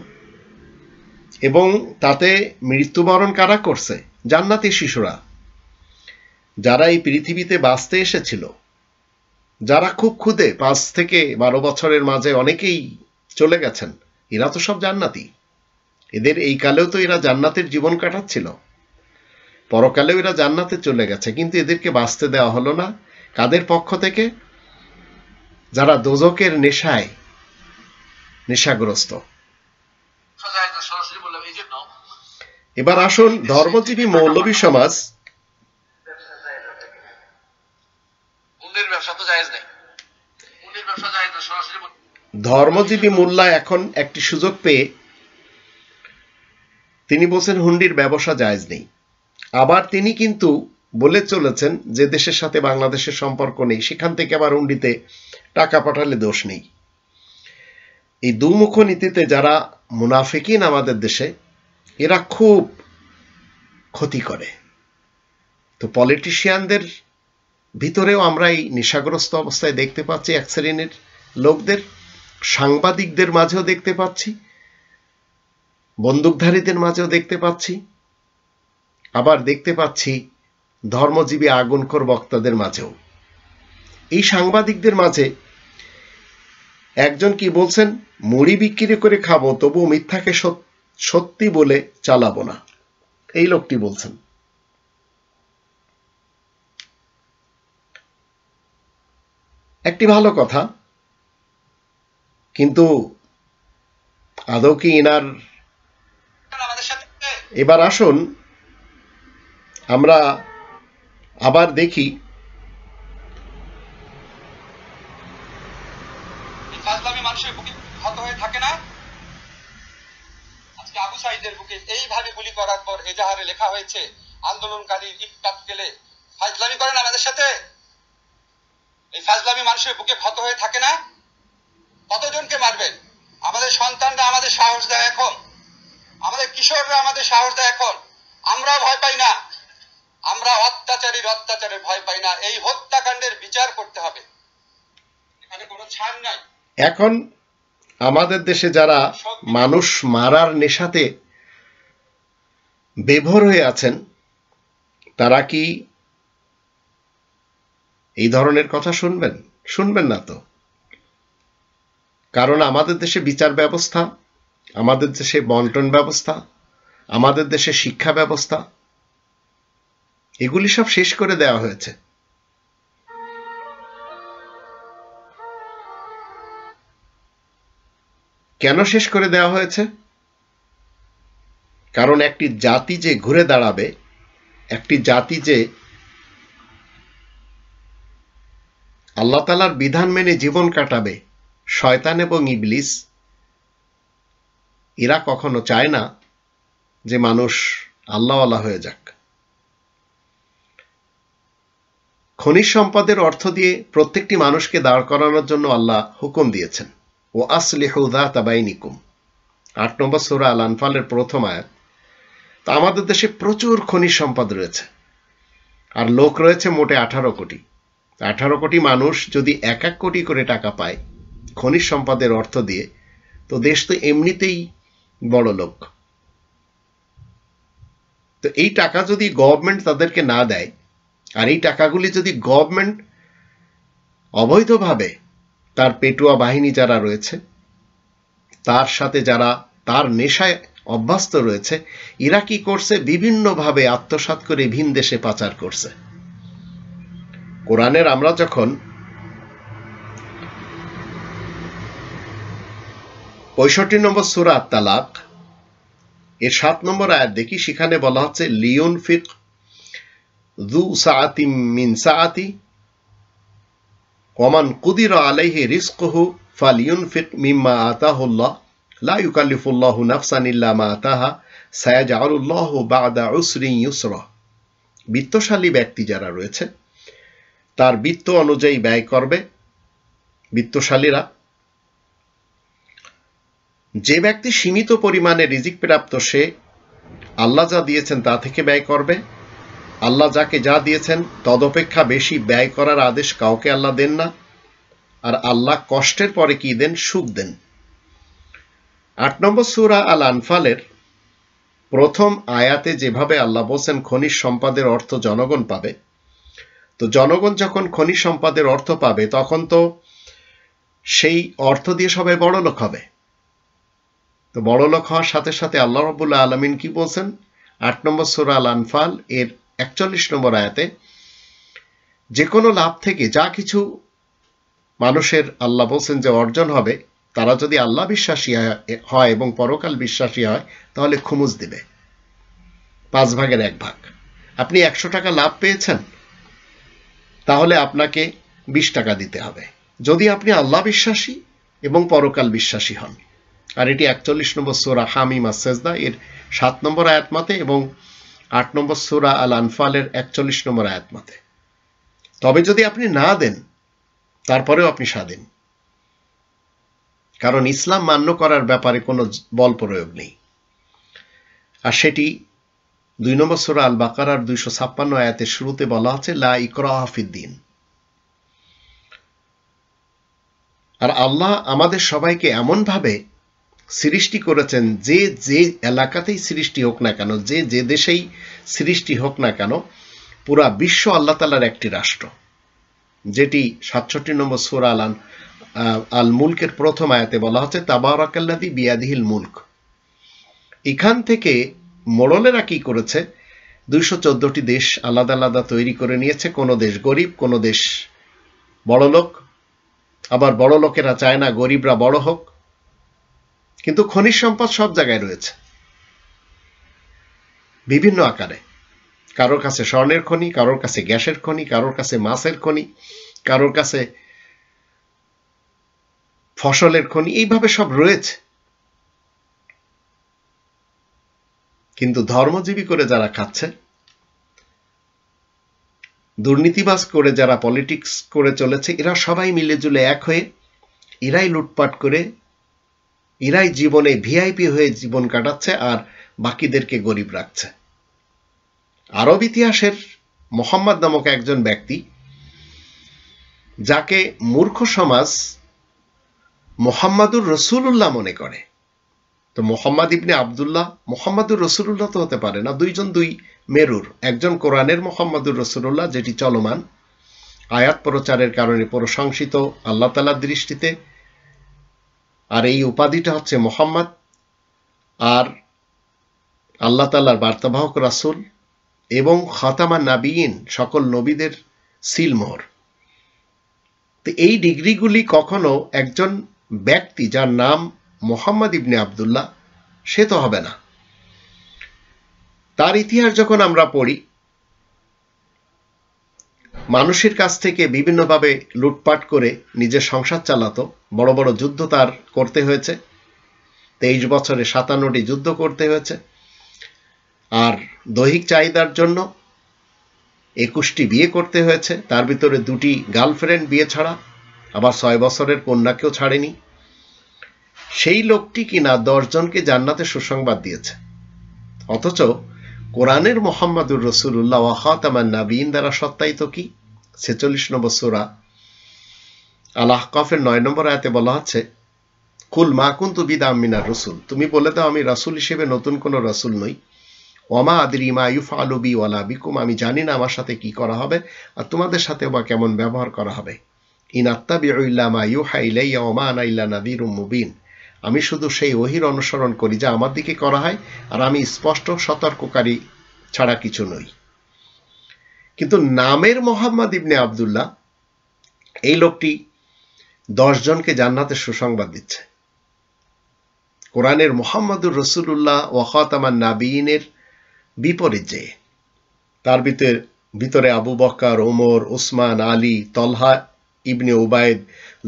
এবং তাতে মৃত্যুবরণ কারা করছে? জান্নাতি শিশুরা, যারা এই পৃথিবীতে বাঁচতে এসেছিল, যারা খুব ক্ষুদে, 5 থেকে 12 বছরের মাঝে অনেকেই চলে গেছেন, এরা তো সব জান্নাতি। এদের এই কালেও তো এরা জান্নাতের জীবন কাটাচ্ছিল। পরকালেও এরা জান্নাতে চলে গেছে, কিন্তু এদেরকে বাঁচতে দেওয়া হলো না। কাদের পক্ষ থেকে? যারা দোজকের নেশায় নেশাগ্রস্ত। এবার আসুন, ধর্মজীবী মৌলবী সমাজ। ধর্মজীবী মোল্লা এখন একটি সুযোগ পেয়ে তিনি বলছেন হুন্ডির ব্যবসা জায়েজ নেই। আবার তিনি কিন্তু বলে চলেছেন যে দেশের সাথে বাংলাদেশের সম্পর্ক নেই, সেখান থেকে আবার হুন্ডিতে টাকা পাঠালে দোষ নেই। এই দুমুখ নীতিতে যারা মুনাফিকিন আমাদের দেশে, এরা খুব ক্ষতি করে। তো পলিটিশিয়ানদের ভিতরেও আমরা এই নেশাগ্রস্ত অবস্থায় দেখতে পাচ্ছি এক শ্রেণীর লোকদের, সাংবাদিকদের মাঝেও দেখতে পাচ্ছি, বন্দুকধারীদের মাঝেও দেখতে পাচ্ছি, আবার দেখতে পাচ্ছি ধর্মজীবী আগুনখোর বক্তাদের মাঝেও। এই সাংবাদিকদের মাঝে একজন কি বলছেন, মুড়ি বিক্রি করে খাবো, তবু মিথ্যাকে সত্যি বলে চালাবো না, এই লোকটি বলছেন। একটি ভালো কথা, কিন্তু আদৌ কি ইনার? এবার আসুন আমরা আবার দেখি মানুষের বুকে হত হয়ে থাকে না। আজকে আবু সাঈদের বুকে এইভাবে গুলি করার পর এজাহারে লেখা হয়েছে আন্দোলনকারী ইফতাত পেলে ফাজলামি করেন আমাদের সাথে। এই ফাজলামি মানুষের বুকে ক্ষত হয়ে থাকে না? কতজনকে মারবেন? আমাদের সন্তানরা আমাদের সাহস দেয় এখন, আমাদের কিশোররা আমাদের সাহস দেয় এখন। আমরা ভয় পাই না, আমরা অত্যাচারের ভয় পাই না। এই হত্যাকাণ্ডের বিচার করতে হবে, এখানে কোনো ছাড় নাই। এখন আমাদের দেশে যারা মানুষ মারার নেশাতে বেভোর হয়ে আছেন, তারা কি এই ধরনের কথা শুনবেন? শুনবেন না তো। কারণ আমাদের দেশে বিচার ব্যবস্থা, আমাদের দেশে বন্টন ব্যবস্থা, আমাদের দেশে শিক্ষা ব্যবস্থা, এগুলি সব শেষ করে দেওয়া হয়েছে। কেন শেষ করে দেওয়া হয়েছে? কারণ একটি জাতি যে ঘুরে দাঁড়াবে, একটি জাতি যে আল্লাহ তাআলার বিধান মেনে জীবন কাটাবে, শয়তান এবং ইবলিস এরা কখনো চায় না যে মানুষ আল্লাহওয়ালা হয়ে যাক। খনিজ সম্পদের অর্থ দিয়ে প্রত্যেকটি মানুষকে দাঁড় করানোর জন্য আল্লাহ হুকুম দিয়েছেন, ও আসলিহু যাতা বাইনিকুম, 8 নম্বর সূরা আল আনফালের প্রথম আয়াত। তো আমাদের দেশে প্রচুর খনিজ সম্পদ রয়েছে, আর লোক রয়েছে মোটে 18 কোটি। 18 কোটি মানুষ যদি 1 কোটি করে টাকা পায় খনিজ সম্পদের অর্থ দিয়ে, তো দেশ তো এমনিতেই বড় লোক। তো এই টাকা যদি গভর্নমেন্ট তাদেরকে না দেয়, আর এই টাকাগুলি যদি গভর্নমেন্ট অবৈধভাবে তার পেটুয়া বাহিনী যারা রয়েছে, তার সাথে যারা তার নেশায় অভ্যস্ত রয়েছে, এরা কি করছে? বিভিন্নভাবে আত্মসাৎ করে ভিন দেশে পাচার করছে। কোরআনের আমরা যখন 65 নম্বর সূরা আত-তালাক এর 7 নম্বর আয়াত দেখি, সেখানে বলা হচ্ছে লিউনফিক যু সাআতিম মিন সাআতি ওমান কুদিরা আলাইহি রিজকুহু ফালিউনফিক মিম্মা আতাহুল্লাহ লা ইউকাল্লিফুল্লাহু নাফসান ইল্লা মা আতাহা সায়াজআলুল্লাহু বা'দা উসরিন ইউসরা। বিত্তশালী ব্যক্তি যারা রয়েছে তার বিত্ত অনুযায়ী ব্যয় করবে। বিত্তশালীরা, যে ব্যক্তি সীমিত পরিমাণে রিজিক প্রাপ্ত, সে আল্লাহ যা দিয়েছেন তা থেকে ব্যয় করবে। আল্লাহ যাকে যা দিয়েছেন তদপেক্ষা বেশি ব্যয় করার আদেশ কাউকে আল্লাহ দেন না। আর আল্লাহ কষ্টের পরে কি দেন? সুখ দেন। 8 নম্বর সূরা আল আনফালের প্রথম আয়াতে যেভাবে আল্লাহ বলছেন খনিজ সম্পদের অর্থ জনগণ পাবে, তো জনগণ যখন খনিজ সম্পদের অর্থ পাবে, তখন তো সেই অর্থ দিয়ে সবাই বড়লোক হবে। তো বড়লোক হওয়ার সাথে সাথে আল্লাহ রাব্বুল আলামিন কি বলছেন? 8 নম্বর সূরা আল আনফাল এর 41 নম্বর আয়াতে যে কোনো লাভ থেকে যা কিছু মানুষের আল্লাহ বলছেন যে অর্জন হবে, তারা যদি আল্লাহ বিশ্বাসী হয় এবং পরকাল বিশ্বাসী হয় তাহলে খুমুস দিবে, 5 ভাগের 1 ভাগ। আপনি 100 টাকা লাভ পেয়েছেন, তাহলে আপনাকে 20 টাকা দিতে হবে যদি আপনি আল্লাহ বিশ্বাসী এবং পরকাল বিশ্বাসী হন। আর এটি 41 নম্বর সূরা হামিম আস-সাজদা এর 7 নম্বর আয়াত মতে এবং 8 নম্বর সূরা আল আনফালের 41 নম্বর আয়াত মতে। তবে যদি আপনি না দেন, তারপরেও আপনি স্বাধীন, কারণ ইসলাম মান্য করার ব্যাপারে কোনো বল প্রয়োগ নেই। আর সেটি 2 নম্বর সূরা আল বাকারার 256 আয়াতের শুরুতে বলা আছে লা ইকরাহা ফিদ্দিন। আর আল্লাহ আমাদের সবাইকে এমনভাবে সৃষ্টি করেছেন, যে যে এলাকাতেই সৃষ্টি হোক না কেন, যে যে দেশেই সৃষ্টি হোক না কেন, পুরা বিশ্ব আল্লাহ তাআলার একটি রাষ্ট্র, যেটি 67 নম্বর সূরা আল মুলকের প্রথম আয়াতে বলা হচ্ছে তাবারাকাল্লাযী বিয়াদিহিল মুলক। এখান থেকে মোড়লেরা কি করেছে, 214টি দেশ আলাদা আলাদা তৈরি করে নিয়েছে। কোনো দেশ গরিব, কোনো দেশ বড়লোক, আবার বড় লোকেরা চায় না গরিবরা বড় হোক। কিন্তু খনিজ সম্পদ সব জায়গায় রয়েছে বিভিন্ন আকারে, কারোর কাছে স্বর্ণের খনি, কারোর কাছে গ্যাসের খনি, কারোর কাছে মাছের খনি, কারোর কাছে ফসলের খনি, এইভাবে সব রয়েছে। কিন্তু ধর্মজীবী করে যারা খাচ্ছে, দুর্নীতিবাজ করে যারা পলিটিক্স করে চলেছে, এরা সবাই মিলেজুলে এক হয়ে এরাই লুটপাট করে, এরাই জীবনে ভিআইপি হয়ে জীবন কাটাচ্ছে আর বাকিদেরকে গরিব রাখছে। আরব ইতিহাসের মুহাম্মদ নামক একজন ব্যক্তি, যাকে মূর্খ সমাজ মুহাম্মাদুর রাসূলুল্লাহ মনে করে, তো মুহাম্মদ ইবনে আব্দুল্লাহ মুহাম্মাদুর রাসূলুল্লাহ তো হতে পারে না, দুইজন দুই মেরুর, একজন কোরআনের মুহাম্মাদুর রাসূলুল্লাহ যেটি চলমান, আয়াত প্রচারের কারণে প্রশংসিত আল্লাহ তাআলার দৃষ্টিতে, আর এই উপাধিটা হচ্ছে মুহাম্মদ, আর আল্লাহ তাআলার বার্তাবাহক রাসূল এবং খাতামান নাবিয়িন, সকল নবীদের সিলমোহর। তো এই ডিগ্রিগুলি কখনো একজন ব্যক্তি যার নাম মুহাম্মদ ইবনে আব্দুল্লাহ, সে তো হবে না। তার ইতিহাস যখন আমরা পড়ি, মানুষের কাছ থেকে বিভিন্নভাবে লুটপাট করে নিজের সংসার চালাতো, বড় বড় যুদ্ধ তার করতে হয়েছে, 23 বছরে 57টি যুদ্ধ করতে হয়েছে, আর দৈহিক চাহিদার জন্য 21টি বিয়ে করতে হয়েছে, তার ভিতরে 2টি গার্লফ্রেন্ড বিয়ে ছাড়া, আবার 6 বছরের কন্যাকেও ছাড়েনি। সেই লোকটি কিনা 10 জনকে জান্নাতে সুসংবাদ দিয়েছে, অথচ কোরআনের মুহাম্মাদুর রাসূলুল্লাহ ওয়া খাতামান নাবিয়িন দ্বারা সত্যায়িত কি 46 নম্বর সূরা আল আহকাফের 9 নম্বর আয়াতে বলা হচ্ছে কুল মা কুনতু বিদআম মিনার রাসূল, তুমি বলে দাও আমি রাসূল হিসেবে নতুন কোনো রাসূল নই। ওয়ামা আদরি মা ইউফআলু বি ওয়ালা বিকুম, আমি জানি না আমার সাথে কি করা হবে আর তোমাদের সাথে বা কেমন ব্যবহার করা হবে। ইন আত্তাবিউ ইল্লা মা ইউহা ইলাইয়া ওয়া মা আনা ইল্লা নাযীরুম মুবিন, আমি শুধু সেই ওহীর অনুসরণ করি যা আমার দিকে করা হয়, আর আমি স্পষ্ট সতর্ককারী ছাড়া কিছু নই। কিন্তু নামের মুহাম্মদ ইবনে আব্দুল্লাহ, এই লোকটি 10 জনকে জান্নাতের সুসংবাদ দিচ্ছে। কোরআনের মুহাম্মাদুর রাসূলুল্লাহ ওয়া খাতামান নাবিয়িনের বিপরীত যে, তার ভিতরে আবু বকর, ওমর, উসমান, আলী, তলহা ইবনে উবাইদ,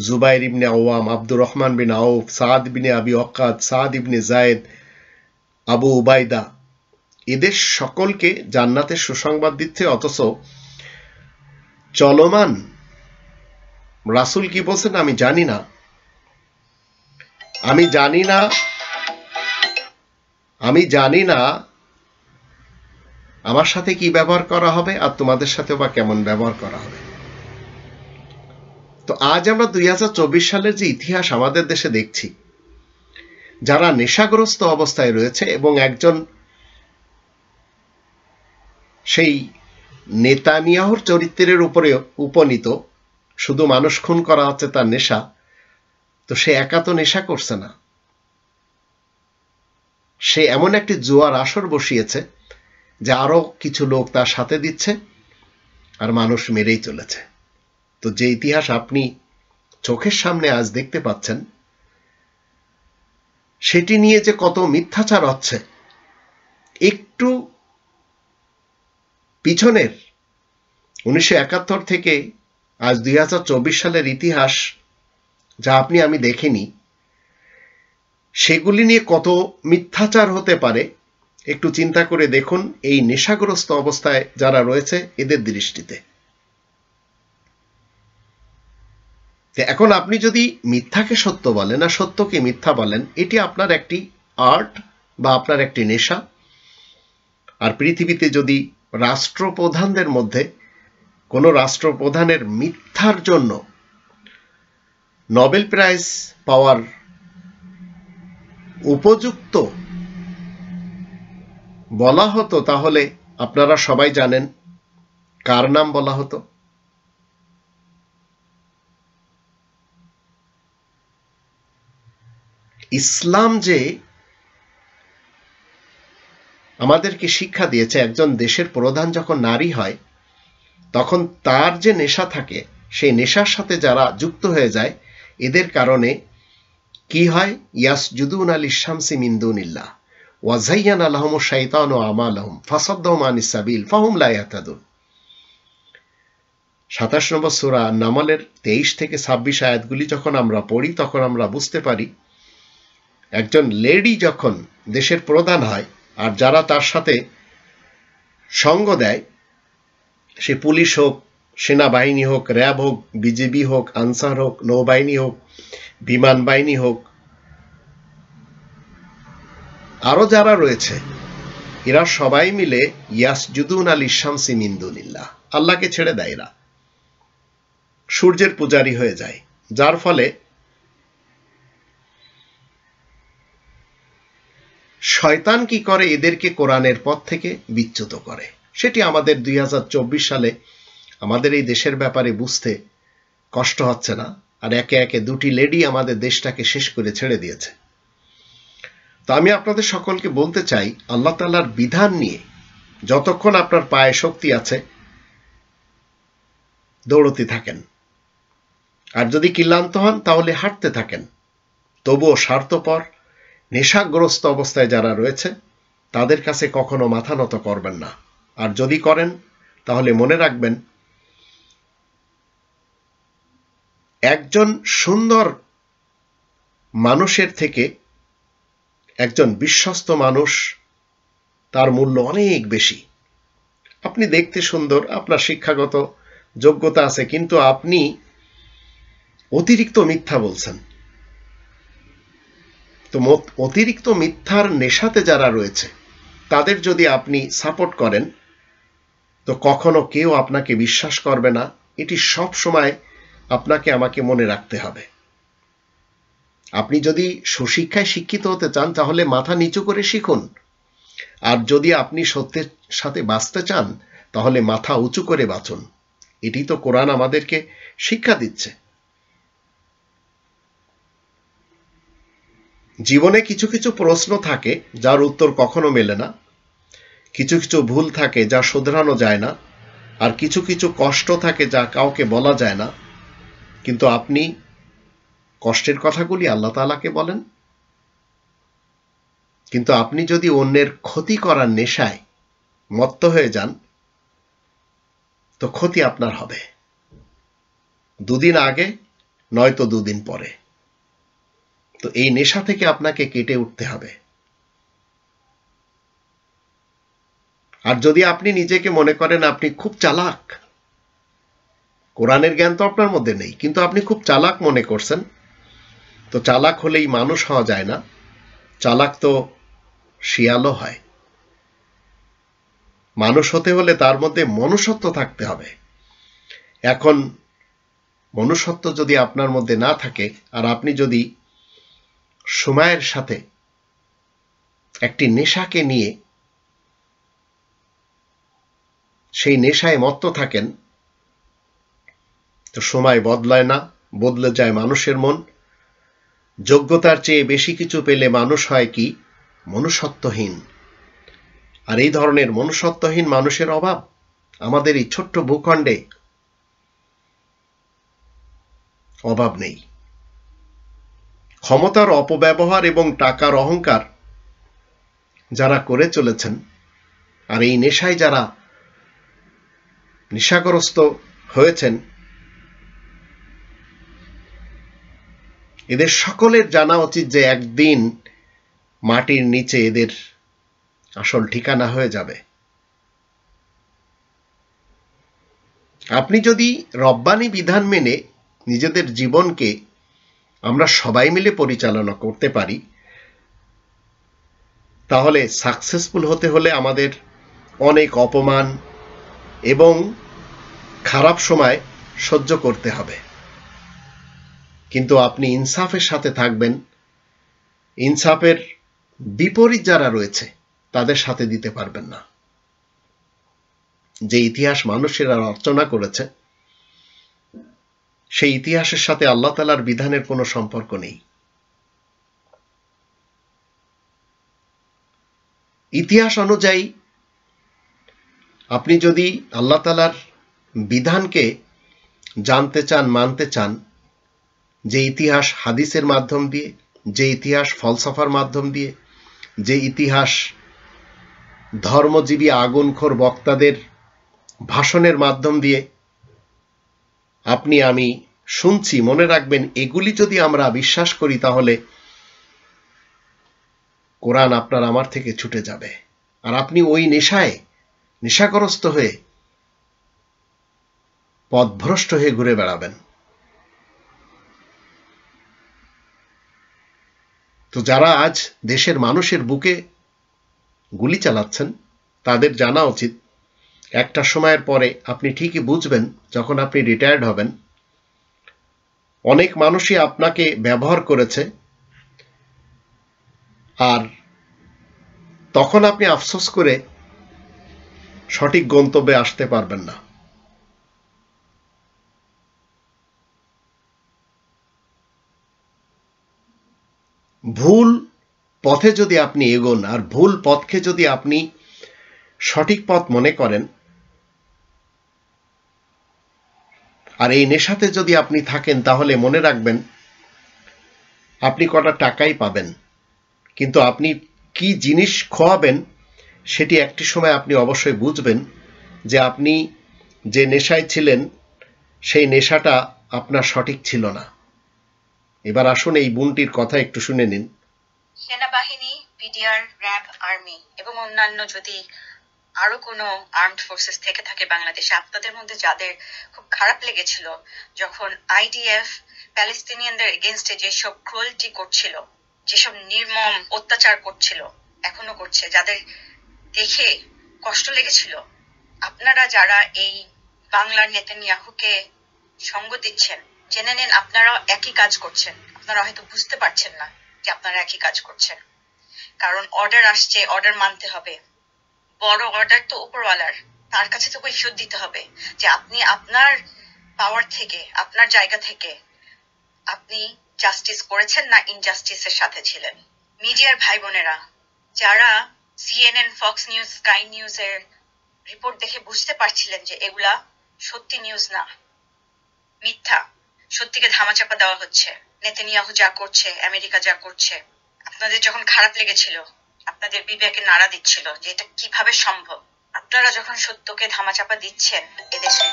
জুবাইর ইবনে আওয়াম, আব্দুর রহমান বিন আউফ, সাদ ইবনে আবি ওয়াক্কাদ, সাদ ইবনে যায়েদ, আবু উবাইদা, এদের সকলকে জান্নাতের সুসংবাদ দিচ্ছে। অথচ চলমান রাসূল কি বলছেন, আমি জানি না, আমি জানি না আমার সাথে কি ব্যবহার করা হবে আর তোমাদের সাথে বা কেমন ব্যবহার করা হবে। তো আজ আমরা 2024 সালের যে ইতিহাস আমাদের দেশে দেখছি, যারা নেশাগ্রস্ত অবস্থায় রয়েছে এবং একজন সেই নেতানিয়াহুর চরিত্রের উপরে উপনীত, শুধু মানুষ খুন করা হচ্ছে তার নেশা, তো সে একা তো নেশা করছে না, সে এমন একটি জুয়ার আসর বসিয়েছে যে আরো কিছু লোক তার সাথে দিচ্ছে আর মানুষ মেরেই চলেছে। তো যে ইতিহাস আপনি চোখের সামনে আজ দেখতে পাচ্ছেন, সেটি নিয়ে যে কত মিথ্যাচার হচ্ছে, একটু পিছনের 1971 থেকে আজ 2024 সালের ইতিহাস যা আপনি আমি দেখিনি, সেগুলি নিয়ে কত মিথ্যাচার হতে পারে একটু চিন্তা করে দেখুন এই নেশাগ্রস্ত অবস্থায় যারা রয়েছে এদের দৃষ্টিতে। এখন আপনি যদি মিথ্যাকে সত্য বলেন আর সত্যকে মিথ্যা বলেন, এটি আপনার একটি আর্ট বা আপনার একটি নেশা। আর পৃথিবীতে যদি রাষ্ট্রপ্রধানদের মধ্যে কোনো রাষ্ট্রপ্রধানের মিথ্যার জন্য নোবেল প্রাইজ পাওয়ার উপযুক্ত বলা হতো, তাহলে আপনারা সবাই জানেন কার নাম বলা হতো। ইসলাম যে আমাদেরকে শিক্ষা দিয়েছে, একজন দেশের প্রধান যখন নারী হয় তখন তার যে নেশা থাকে, সেই নেশার সাথে যারা যুক্ত হয়ে যায়, এদের কারণে কি হয়? ইয়াসজুদুনা লিশ-শামসি মিন দুনিল্লাহ ওয়া যায়্যানা লাহুমুশ শাইতানু আমালাহুম ফাসাদ্দাহুম আনিস সাবিল ফাহুম লা ইয়াহতাদুন। 27 নম্বর সূরা নামলের 23 থেকে 26 আয়াতগুলি যখন আমরা পড়ি তখন আমরা বুঝতে পারি একজন লেডি যখন দেশের প্রধান হয় আর যারা তার সাথে সঙ্গ দেয়, সে পুলিশ হোক, সেনাবাহিনী হোক, র্যাব হোক, বিজিবি হোক, আনসার হোক, নৌবাহিনী হোক, বিমান বাহিনী হোক, আরো যারা রয়েছে, এরা সবাই মিলে ইয়াসজুদুনা লিশ-শামসি মিন দুনিল্লাহ, আল্লাহকে ছেড়ে দেয়, এরা সূর্যের পূজারী হয়ে যায়। যার ফলে শয়তান কি করে? এদেরকে কোরআনের পথ থেকে বিচ্যুত করে। সেটি আমাদের 2024 সালে আমাদের এই দেশের ব্যাপারে বুঝতে কষ্ট হচ্ছে না। আর একে একে দুটি লেডি আমাদের দেশটাকে শেষ করে ছেড়ে দিয়েছে। তো আমি আপনাদের সকলকে বলতে চাই, আল্লাহ তাআলার বিধান নিয়ে যতক্ষণ আপনার পায়ে শক্তি আছে দৌড়তে থাকেন, আর যদি ক্লান্ত হন তাহলে হাঁটতে থাকেন। তবুও স্বার্থপর নেশাগ্রস্ত অবস্থায় যারা রয়েছে তাদের কাছে কখনো মাথা নত করবেন না। আর যদি করেন তাহলে মনে রাখবেন, একজন সুন্দর মানুষের থেকে একজন বিশ্বস্ত মানুষ, তার মূল্য অনেক বেশি। আপনি দেখতে সুন্দর, আপনার শিক্ষাগত যোগ্যতা আছে, কিন্তু আপনি অতিরিক্ত মিথ্যা বলছেন। তো অতিরিক্ত মিথ্যার নেশাতে যারা রয়েছে তাদের যদি আপনি সাপোর্ট করেন তো কখনো কেউ আপনাকে বিশ্বাস করবে না। এটি সব সময় আপনাকে আমাকে মনে রাখতে হবে। আপনি যদি সুশিক্ষায় শিক্ষিত হতে চান তাহলে মাথা নিচু করে শিখুন, আর যদি আপনি সত্যের সাথে বাঁচতে চান তাহলে মাথা উঁচু করে বাঁচুন। এটি তো কোরআন আমাদেরকে শিক্ষা দিচ্ছে। জীবনে কিছু কিছু প্রশ্ন থাকে যার উত্তর কখনো মেলে না, কিছু কিছু ভুল থাকে যা শুধরানো যায় না, আর কিছু কিছু কষ্ট থাকে যা কাউকে বলা যায় না। কিন্তু আপনি কষ্টের কথাগুলি আল্লাহ তাআলাকে বলেন। কিন্তু আপনি যদি অন্যের ক্ষতি করার নেশায় মত্ত হয়ে যান তো ক্ষতি আপনার হবে, দুদিন আগে নয়তো দুদিন পরে। তো এই নেশা থেকে আপনাকে কেটে উঠতে হবে। আর যদি আপনি নিজেকে মনে করেন আপনি খুব চালাক, কোরআনের জ্ঞান তো আপনার মধ্যে নেই কিন্তু আপনি খুব চালাক মনে করছেন, তো চালাক হলেই মানুষ হওয়া যায় না, চালাক তো শিয়ালও হয়। মানুষ হতে হলে তার মধ্যে মনুষ্যত্ব থাকতে হবে। এখন মনুষ্যত্ব যদি আপনার মধ্যে না থাকে আর আপনি যদি সময়ের সাথে একটি নেশাকে নিয়ে সেই নেশায় মত্ত থাকেন, তো সময় বদলায় না, বদলে যায় মানুষের মন। যোগ্যতার চেয়ে বেশি কিছু পেলে মানুষ হয় কি? মনুষ্যত্বহীন। আর এই ধরনের মনুষ্যত্বহীন মানুষের অভাব আমাদের এই ছোট্ট ভূখণ্ডে অভাব নেই। ক্ষমতার অপব্যবহার এবং টাকার অহংকার যারা করে চলেছেন, আর এই নেশায় যারা নেশাগ্রস্ত হয়েছেন, এদের সকলের জানা উচিত যে একদিন মাটির নিচে এদের আসল ঠিকানা হয়ে যাবে। আপনি যদি রব্বানি বিধান মেনে নিজেদের জীবনকে আমরা সবাই মিলে পরিচালনা করতে পারি, তাহলে সাকসেসফুল হতে হলে আমাদের অনেক অপমান এবং খারাপ সময় সহ্য করতে হবে। কিন্তু আপনি ইনসাফের সাথে থাকবেন, ইনসাফের বিপরীত যারা রয়েছে তাদের সাথে দিতে পারবেন না। যে ইতিহাস মানুষেরা রচনা করেছে, সেই ইতিহাসের সাথে আল্লাহ তাআলার বিধানের কোনো সম্পর্ক নেই। ইতিহাস অনুযায়ী আপনি যদি আল্লাহ তাআলার বিধানকে জানতে চান, মানতে চান, যে ইতিহাস হাদিসের মাধ্যম দিয়ে, যে ইতিহাস ফলসফার মাধ্যম দিয়ে, যে ইতিহাস ধর্মজীবী আগুনখোর বক্তাদের ভাষণের মাধ্যম দিয়ে আপনি আমি শুনছি, মনে রাখবেন এগুলি যদি আমরা বিশ্বাস করি তাহলে কোরআন আপনার আমার থেকে ছুটে যাবে, আর আপনি ওই নেশাগ্রস্ত হয়ে পথভ্রষ্ট হয়ে ঘুরে বেড়াবেন। তো যারা আজ দেশের মানুষের বুকে গুলি চালাচ্ছেন, তাদের জানা উচিত একটা সময়ের পরে আপনি ঠিকই বুঝবেন, যখন আপনি রিটায়ার্ড হবেন, অনেক মানুষই আপনাকে ব্যবহার করেছে, আর তখন আপনি আফসোস করে সঠিক গন্তব্যে আসতে পারবেন না। ভুল পথে যদি আপনি এগোন, আর ভুল পথকে যদি আপনি সঠিক পথ মনে করেন, আর এই নেশাতে যদি আপনি থাকেন, তাহলে মনে রাখবেন আপনি কটা টাকাই পাবেন, কিন্তু আপনি কি জিনিস খোয়াবেন সেটি একটি সময় আপনি অবশ্যই বুঝবেন যে আপনি যে নেশায় ছিলেন সেই নেশাটা আপনার সঠিক ছিল না। এবার আসুন এই বোনটির কথা একটু শুনে নিন। সেনাবাহিনী, পিডিআর, র্যাব, আর্মি এবং অন্যান্য যদি আরো কোনো আর্মড ফোর্সেস থেকে থাকে বাংলাদেশে, আপনাদের মধ্যে যাদের খুব খারাপ লেগেছিল যখন আইডিএফ প্যালেস্তিনিয়ানদের এগেনস্টে যেসব ক্রুয়েলটি করছিল, যেসব নির্মম অত্যাচার করছিল, এখনো করছে, যাদের দেখে কষ্ট লেগেছিল, আপনারা যারা এই বাংলার নেতানিয়াহুকে সঙ্গ দিচ্ছেন, জেনে নেন আপনারাও একই কাজ করছেন। আপনারা হয়তো বুঝতে পারছেন না যে আপনারা একই কাজ করছেন, কারণ অর্ডার আসছে, অর্ডার মানতে হবে। বড় অর্ডার তো উপরওয়ালার, তার কাছে তো কৈফিয়ত দিতে হবে যে আপনি আপনার পাওয়ার থেকে, আপনার জায়গা থেকে আপনি জাস্টিস করেছেন না ইনজাস্টিসের সাথে ছিলেন। মিডিয়ার ভাই বোনেরা, যারা সিএনএন, ফক্স নিউজ, স্কাই নিউজের রিপোর্ট দেখে বুঝতে পারছিলেন যে এগুলা সত্যি নিউজ না, মিথ্যা, সত্যিকে ধামাচাপা দেওয়া হচ্ছে, নেতানিয়াহু যা করছে, আমেরিকা যা করছে, আপনাদের যখন খারাপ লেগেছিল, আপনাদের বিবেকে নাড়া দিচ্ছিল যে এটা কিভাবে সম্ভব, আপনারা যখন সত্যকে ধামাচাপা দিচ্ছেন এদেশে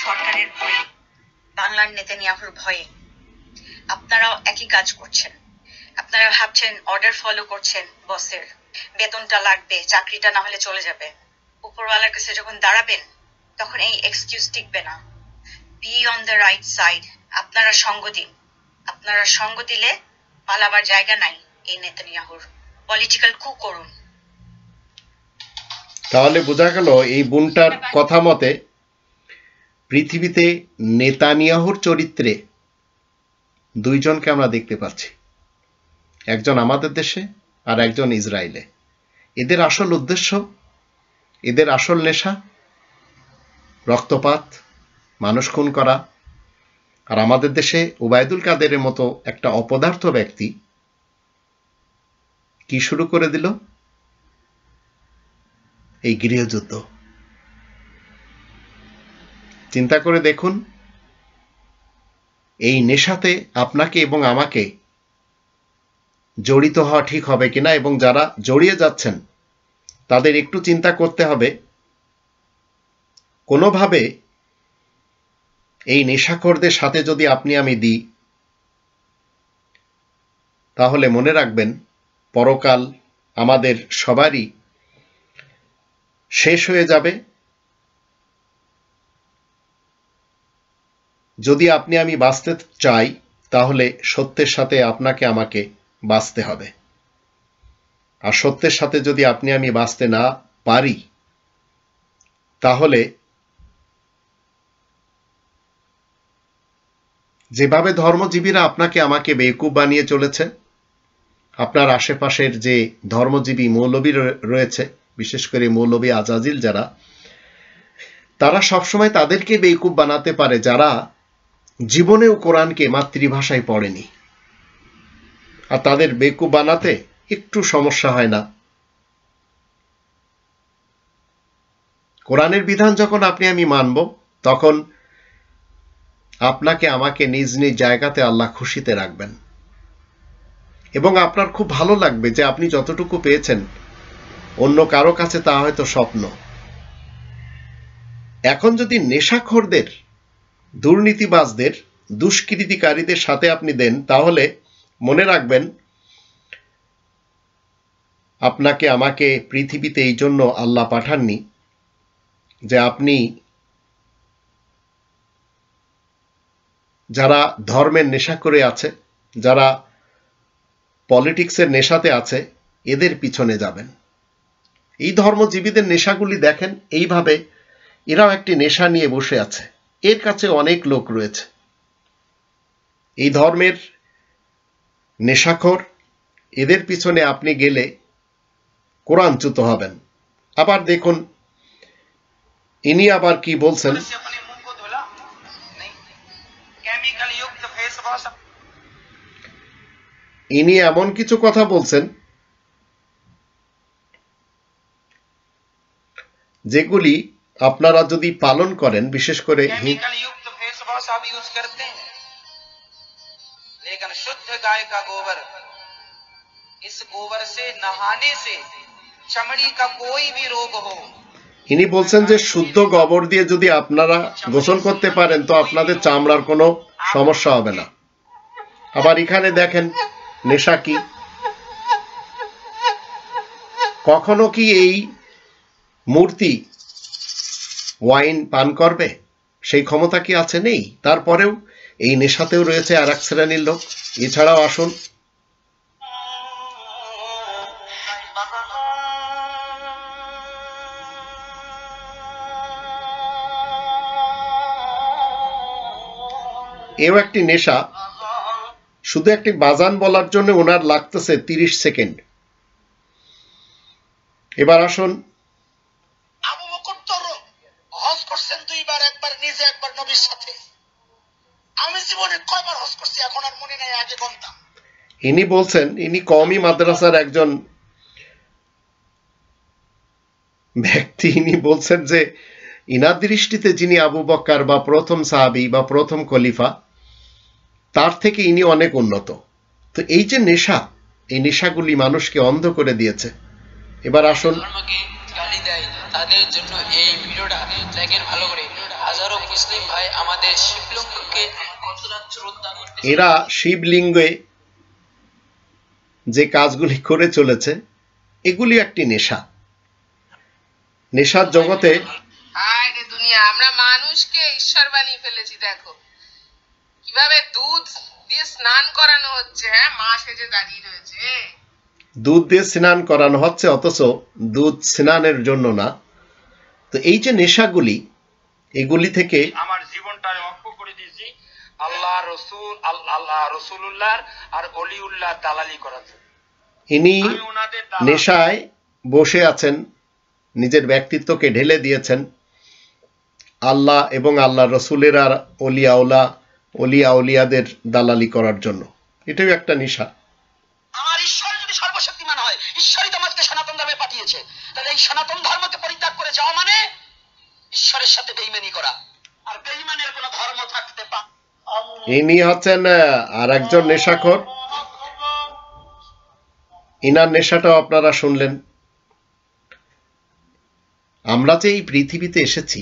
সরকারের ভয়ে, বাংলার নেতানিয়াহুর ভয়ে, আপনারাও একই কাজ করছেন। আপনারা ভাবছেন অর্ডার ফলো করছেন বসের, বেতনটা লাগবে, চাকরিটা না হলে চলে যাবে। উপরওয়ালার কাছে যখন দাঁড়াবেন তখন এই এক্সকিউজ টিকবে না। Be on the right side. আপনারা সঙ্গ দিন। আপনারা সঙ্গ দিলে পালাবার জায়গা নাই এই নেতানিয়াহুর। পলিটিক্যাল কু করুন। তাহলে বোঝা গেল এই বোনটার কথা মতে পৃথিবীতে নেতানিয়াহুর চরিত্রে দুইজনকে আমরা দেখতে পাচ্ছি, একজন আমাদের দেশে আর একজন ইসরায়েলে। এদের আসল উদ্দেশ্য, এদের আসল নেশা রক্তপাত, মানুষ খুন করা। আর আমাদের দেশে ওবায়দুল কাদেরের মতো একটা অপদার্থ ব্যক্তি কি শুরু করে দিল? এই গৃহযুদ্ধ। চিন্তা করে দেখুন, এই নেশাতে আপনাকে এবং আমাকে জড়িত হওয়া ঠিক হবে কিনা, এবং যারা জড়িয়ে যাচ্ছেন তাদের একটু চিন্তা করতে হবে কোনোভাবে এই নেশাখোরদের সাথে যদি আপনি আমি দিই, তাহলে মনে রাখবেন পরকাল আমাদের সবারই শেষ হয়ে যাবে। যদি আপনি আমি বাঁচতে চাই, তাহলে সত্যের সাথে আপনাকে আমাকে বাঁচতে হবে। আর সত্যের সাথে যদি আপনি আমি বাঁচতে না পারি, তাহলে যেভাবে ধর্মজীবীরা আপনাকে আমাকে বেকুব বানিয়ে চলেছে, আপনার আশেপাশের যে ধর্মজীবী মৌলবী রয়েছে, বিশেষ করে মৌলবী আজাজিল যারা, তারা সবসময় তাদেরকে বেকুব বানাতে পারে যারা জীবনেও কোরআনকে মাতৃভাষায় পড়েনি। আর তাদের বেকুব বানাতে একটু সমস্যা হয় না। কোরআনের বিধান যখন আপনি আমি মানব, তখন আপনাকে আমাকে নিজ নিজ জায়গাতে আল্লাহ খুশিতে রাখবেন, এবং আপনার খুব ভালো লাগবে যে আপনি যতটুকু পেয়েছেন অন্য কারো কাছে তা হয়তো স্বপ্ন। এখন যদি নেশাখোরদের, দুর্নীতিবাজদের, দুষ্কৃতিকারীদের সাথে আপনি দেন, তাহলে মনে রাখবেন আপনাকে আমাকে পৃথিবীতে এই জন্য আল্লাহ পাঠাননি যে আপনি যারা ধর্মের নেশা করে আছে, যারা পলিটিক্সের নেশাতে আছে, এদের পিছনে যাবেন। এই ধর্মজীবীদের নেশাগুলি দেখেন, এইভাবে এরাও একটি নেশা নিয়ে বসে আছে, এর কাছে অনেক লোক রয়েছে। এই ধর্মের নেশাখোর, এদের পিছনে আপনি গেলে কোরআনচ্যুত হবেন। আবার দেখুন ইনি আবার কি বলছেন, ইনি এমন কিছু কথা বলছেন যেগুলি আপনারা যদি পালন করেন, বিশেষ করে शुद्ध गाय का गोबर, इस गोबर से नहाने से चमड़ी का कोई भी रोग हो। ইনি বলছেন যে শুদ্ধ গোবর দিয়ে যদি আপনারা গোসল করতে পারেন, তো আপনাদের চামড়ার কোনো সমস্যা হবে না। আবার এখানে দেখেন নেশা কি, কখনো কি এই মূর্তি ওয়াইন পান করবে? সেই ক্ষমতা কি আছে? নেই। তারপরেও এই নেশাতেও রয়েছে আর এক শ্রেণীর লোক। এছাড়াও আসুন এও একটি নেশা। শুধু একটি বাজান বলার জন্য ওনার লাগতেছে 30 সেকেন্ড। এবার আসুন, আবু বকর তো হজ করছেন 2 বার, একবার নিজে একবার নবীর সাথে। আমি জীবনে কয়বার হজ করছি এখন আর মনে নাই, আগে গুনতাম। ইনি বলছেন, ইনি কওমি মাদ্রাসার একজন ব্যক্তি। ইনি বলছেন যে ইনার দৃষ্টিতে যিনি আবু বকর বা প্রথম সাহাবী বা প্রথম খলিফা, তার থেকে ইনি অনেক উন্নত। তো এই যে নেশা, এই নেশাগুলি মানুষকে অন্ধ করে দিয়েছে। এবার আসুন, গালি দেয় তাদের জন্য এই ভিডিওটা দেখেন ভালো করে। হাজারো মুসলিম ভাই আমাদের শিবলিঙ্গকে কতটা শ্রদ্ধা করতে, এরা শিবলিঙ্গে যে কাজগুলি করে চলেছে, এগুলি একটি নেশা। নেশার জগতে দুনিয়া আমরা মানুষকে ঈশ্বর বানিয়ে ফেলেছি। দেখো কিভাবে দুধ দিয়ে স্নান করানো হচ্ছে, হ্যাঁ, মা সেজে দাঁড়িয়ে রয়েছে। দুধ দিয়ে স্নান করানো হচ্ছে, অথচ দুধ স্নানের জন্য না। তো এই যে নেশাগুলি, এগুলি থেকে আমার জীবনটা ওয়াকফ করে দিয়েছি আল্লাহ রসুল, আল্লাহ রসুলুল্লাহ আর অলিউল্লাহ দালালি করার জন্য। ইনি নেশায় বসে আছেন, নিজের ব্যক্তিত্বকে ঢেলে দিয়েছেন আল্লাহ এবং আল্লাহ রসুলের আর অলিয়া উলিয়াদের দালালি করার জন্য। এটাও একটা নেশা। আমার ঈশ্বর যদি সর্বশক্তিমান হয়, ঈশ্বরই তো আমাকে তোমাকে সনাতন ধর্মে পাঠিয়েছে। তাহলে এই সনাতন ধর্মকে পরিত্যাগ করে যাওয়া মানে ঈশ্বরের সাথে বেঈমানি করা, আর বেঈমানের কোনো ধর্ম থাকতে পারে। ইনি হচ্ছেন আর একজন নেশাখোর। ইনার নেশাটাও আপনারা শুনলেন। আমরা যে এই পৃথিবীতে এসেছি,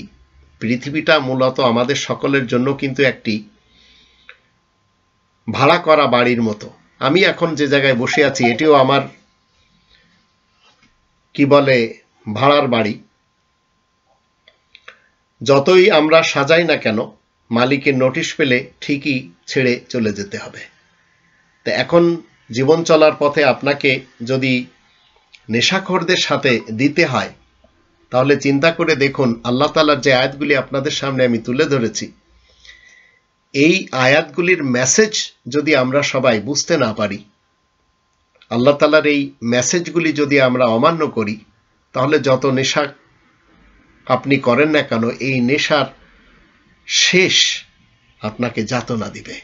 পৃথিবীটা মূলত আমাদের সকলের জন্য কিন্তু একটি ভাড়া করা বাড়ির মতো। আমি এখন যে জায়গায় বসে আছি এটিও আমার কি বলে ভাড়ার বাড়ি। যতই আমরা সাজাই না কেন, মালিকের নোটিশ পেলে ঠিকই ছেড়ে চলে যেতে হবে। তো এখন জীবন চলার পথে আপনাকে যদি নেশাখোরদের সাথে দিতে হয়, তাহলে চিন্তা করে দেখুন আল্লাহ তাআলার যে আয়াতগুলি আপনাদের সামনে আমি তুলে ধরেছি, এই আয়াতগুলির মেসেজ যদি আমরা সবাই বুঝতে না পারি, আল্লাহ তাআলার এই মেসেজগুলি যদি আমরা অমান্য করি, তাহলে যত নেশা আপনি করেন না কেন, এই নেশার শেষ আপনাকে যাতনা দিবে।